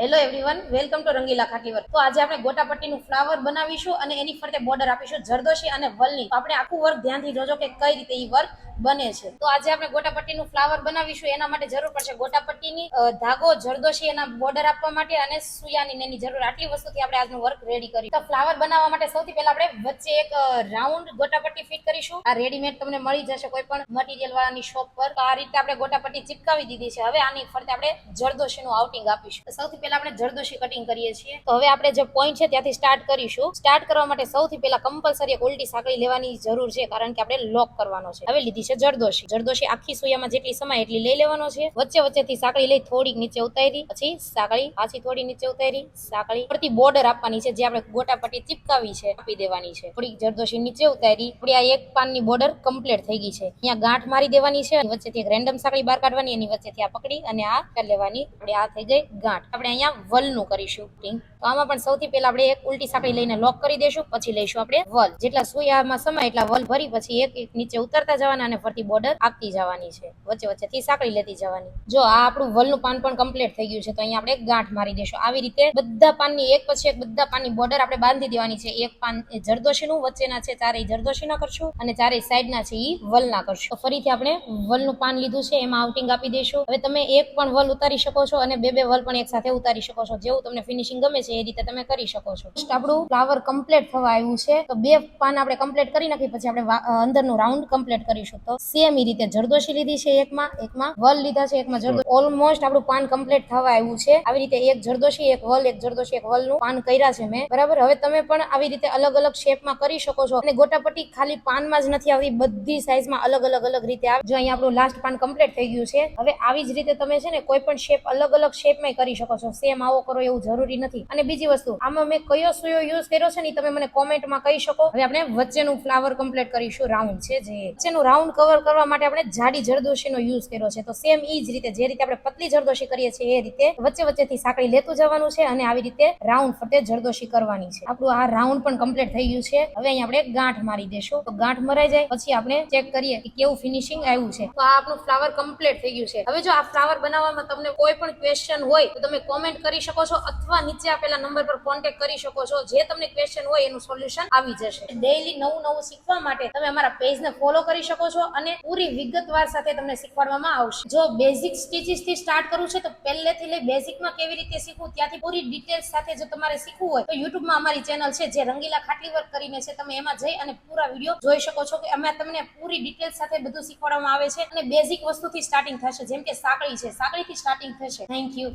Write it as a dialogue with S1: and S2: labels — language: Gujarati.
S1: Hello everyone, welcome to Rangila Khatli work. તો આજે આપણે ગોટાપટ્ટીનું ફ્લાવર બનાવીશું અને એની ફરતે બોર્ડર આપીશું જરદોશી અને વલની. તો આપણે આખું વર્ક ધ્યાનથી જોજો કે કઈ રીતે એ વર્ક બને છે. તો આજે આપણે ગોટાપટ્ટીનું ફ્લાવર બનાવીશું, એના માટે જરૂર પડશે ગોટાપટ્ટીની, ધાગો, જરદોશી, એના બોર્ડર આપવા માટે અને સુયાની એની જરૂર. આટલી વસ્તુથી આપણે આજનું વર્ક રેડી કરી. તો ફ્લાવર બનાવવા માટે સૌથી પહેલા આપણે વચ્ચે એક રાઉન્ડ ગોટાપટ્ટી ફિટ કરીશું. આ રેડીમેડ તમને મળી જશે કોઈ પણ મટીરિયલ વાળાની શોપ પર. તો આ રીતે આપણે ગોટાપટ્ટી ચિપકાવી દીધી છે. હવે આની ફરતે આપણે જરદોશીનું આઉટિંગ આપીશું. સૌથી પહેલા આપણે જરદોશી કટિંગ કરીએ છીએ. તો હવે આપણે જે પોઈન્ટ છે ત્યાંથી સ્ટાર્ટ કરીશું. સ્ટાર્ટ કરવા માટે સૌથી પહેલા કમ્પલસરી એક ઉલટી સાંકળી લેવાની જરૂર છે, કારણ કે આપણે લોક કરવાનો છે. હવે લીધી છે જરદોશી. જરદોશી આખી સુયામાં જેટલી સમાય એટલી લઈ લેવાનો છે. વચ્ચે વચ્ચેથી સાંકળી લઈ થોડીક નીચે ઉતારી, પછી સાંકળી પાછી થોડી નીચે ઉતારી, સાંકળી પરથી બોર્ડર આપવાની છે. જે આપણે ગોટાપટ્ટી ચિપકાવી છે આપી દેવાની છે. થોડીક જરદોશી નીચે ઉતારી. આપણી આ એક પાનની બોર્ડર કમ્પ્લીટ થઈ ગઈ છે. અહીંયા ગાંઠ મારી દેવાની છે. વચ્ચેથી એક રેન્ડમ સાંકળી બહાર કાઢવાની, એની વચ્ચેથી આ પકડી અને આ કરી લેવાની. આપણે આ થઈ ગઈ ગાંઠ. આપણે અહીંયા વલનું કરીશું. તો આમાં પણ સૌથી પહેલા આપણે એક ઉલટી સાંકળી લઈને લોક કરી દેશું. પછી લઈશું આપણે વલ. જેટલા સુયામાં સમાય એટલા વલ ભરી પછી એક એક નીચે ઉતરતા જવાના અને ફરતી બોર્ડર આપતી જવાની છે. વચ્ચે વચ્ચેથી સાંકળી લેતી જવાની. જો આ આપણું વલનું પાન પણ કમ્પ્લીટ થઈ ગયું છે. તો અહીંયા આપણે ગાંઠ મારી દેશું. આવી રીતે બધા પાનની એક પછી એક બધા પાનની બોર્ડર આપણે બાંધી દેવાની છે. એક પાન એ જરદોશીનું, વચ્ચેના છે ચારેય જરદોશીના કરશું અને ચારેય સાઈડના છે એ વલના કરશું. તો ફરીથી આપણે વલનું પાન લીધું છે, એમાં આઉટિંગ આપી દઈશું. હવે તમે એક પણ વલ ઉતારી શકો છો અને બે બે વલ પણ એક સાથે ઉતારી શકો છો. જેવું તમને ફિનિશિંગ ગમે છે એ રીતે તમે કરી શકો છો. આપણું ફ્લાવર કમ્પ્લીટ થવા આવ્યું છે. તો બે પાન આપણે કમ્પ્લીટ કરી નાખી, પછી આપણે અંદરનું રાઉન્ડ કમ્પ્લીટ કરીશું. તો સેમ એ રીતે જરદોશી લીધી છે, એકમાં વલ લીધા છે, એકમાં જરદોશી. ઓલમોસ્ટ આપણું પાન કમ્પ્લીટ થવા આવ્યું છે. આવી રીતે એક જરદોશી, એક વલ, એક જરદોશી, એક વલનું પાન કર્યા છે મેં. બરાબર. હવે તમે પણ આવી રીતે અલગ અલગ શેપમાં કરી શકો છો. અને ગોટાપટ્ટી ખાલી પાનમાં જ નથી આવતી, બધી સાઈઝમાં અલગ અલગ રીતે આવે. જો અહીંયા આપણું લાસ્ટ પાન કમ્પ્લીટ થઈ ગયું છે. હવે આવી જ રીતે તમે છે ને કોઈ પણ શેપ અલગ અલગ શેપમાં કરી શકો છો. સેમ આવો કરો એવું જરૂરી નથી. અને બીજી વસ્તુ, આમાં મેં કયો સુયો યુઝ કર્યો છે ને તમે મને કોમેન્ટમાં કહી શકો. હવે આપણે વચ્ચેનું ફ્લાવર કમ્પ્લીટ કરીશું. રાઉન્ડ છે જે વચ્ચેનું રાઉન્ડ કવર કરવા માટે આપણે જાડી જરદોશીનો યુઝ કર્યો છે. તો સેમ ઈ જ રીતે જે રીતે આપણે પતલી જરદોશી કરીએ છીએ એ રીતે વચ્ચે વચ્ચેથી સાંકળી લેતું જવાનું છે અને આવી રીતે રાઉન્ડ ફરતે જરદોશી કરવાની છે. આપણું આ રાઉન્ડ પણ કમ્પ્લીટ થઈ ગયું છે. હવે અહીંયા આપણે ગાંઠ મારી દેશું. તો ગાંઠ મરાઈ જાય પછી આપણે ચેક કરીએ કે કેવું ફિનિશિંગ આવ્યું છે. તો આ આપણું ફ્લાવર કમ્પ્લીટ થઈ ગયું છે. હવે જો આ ફ્લાવર બનાવવામાં તમને કોઈ પણ ક્વેશ્ચન હોય તો તમે કોમેન્ટ કરી શકો છો, અથવા નીચે આપેલા નંબર પર કોન્ટેક્ટ કરી શકો છો. જે તમને ક્વેશ્ચન હોય એનું સોલ્યુશન આવી જશે. ડેઈલી નવું નવું શીખવા માટે તમે અમારા પેજને ફોલો કરી શકો છો અને પૂરી વિગતવાર સાથે તમને શીખવાડવામાં આવશે. જો બેઝિક સ્ટીચીસ થી સ્ટાર્ટ કરવું છે તો પહેલેથી લઈ બેઝિકમાં કેવી રીતે શીખવું ત્યાંથી પૂરી ડિટેલ્સ સાથે જો તમારે શીખવું હોય તો યુટ્યુબમાં અમારી ચેનલ છે જે રંગીલા ખાટલી વર્ક કરીને છે. તમે એમાં જઈ અને પૂરા વિડીયો જોઈ શકો છો કે અમે તમને પૂરી ડિટેલ્સ સાથે બધું શીખવાડવામાં આવે છે. અને બેઝિક વસ્તુથી સ્ટાર્ટિંગ થશે, જેમ કે સાંકળી છે, સાંકળીથી સ્ટાર્ટિંગ થશે. Thank you.